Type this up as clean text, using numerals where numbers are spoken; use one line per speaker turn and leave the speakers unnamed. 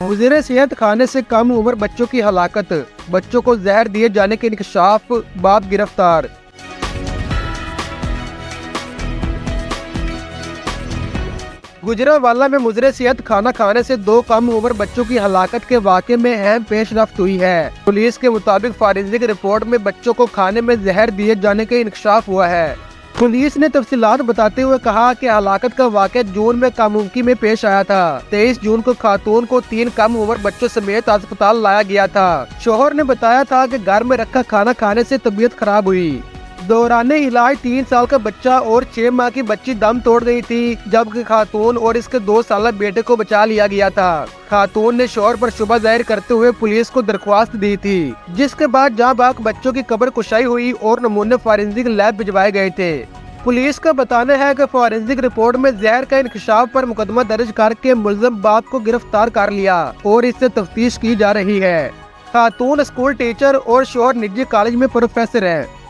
मुज़र सेहत खाने से कम उम्र बच्चों की हलाकत, बच्चों को जहर दिए जाने के इंकशाफ, बाप गिरफ्तार। गुजरांवाला में मुज़र सेहत खाना खाने से 2 कम उम्र बच्चों की हलाकत के वाक़े में अहम पेशरफ्त हुई है। पुलिस के मुताबिक फॉरेंसिक रिपोर्ट में बच्चों को खाने में जहर दिए जाने का इंकशाफ हुआ है। पुलिस ने तफसीलात बताते हुए कहा कि हलाकत का वाक़या जून में कामुकी में पेश आया था। 23 जून को खातून को 3 कम उम्र बच्चों समेत अस्पताल लाया गया था। शोहर ने बताया था कि घर में रखा खाना खाने से तबीयत खराब हुई। दौराने इलाज 3 साल का बच्चा और 6 माह की बच्ची दम तोड़ गई थी, जबकि खातून और इसके 2 साल बेटे को बचा लिया गया था। खातून ने शोहर पर शुबा जाहिर करते हुए पुलिस को दरख्वास्त दी थी, जिसके बाद जाँ बाग बच्चों की कब्र कुशाई हुई और नमूने फॉरेंसिक लैब भिजवाए गए थे। पुलिस का बताना है कि फॉरेंसिक रिपोर्ट में जहर का इंकशाफ पर मुकदमा दर्ज करके मुलज़म बाप को गिरफ्तार कर लिया और इससे तफ्तीश की जा रही है। खातून स्कूल टीचर और शोहर निजी कॉलेज में प्रोफेसर है।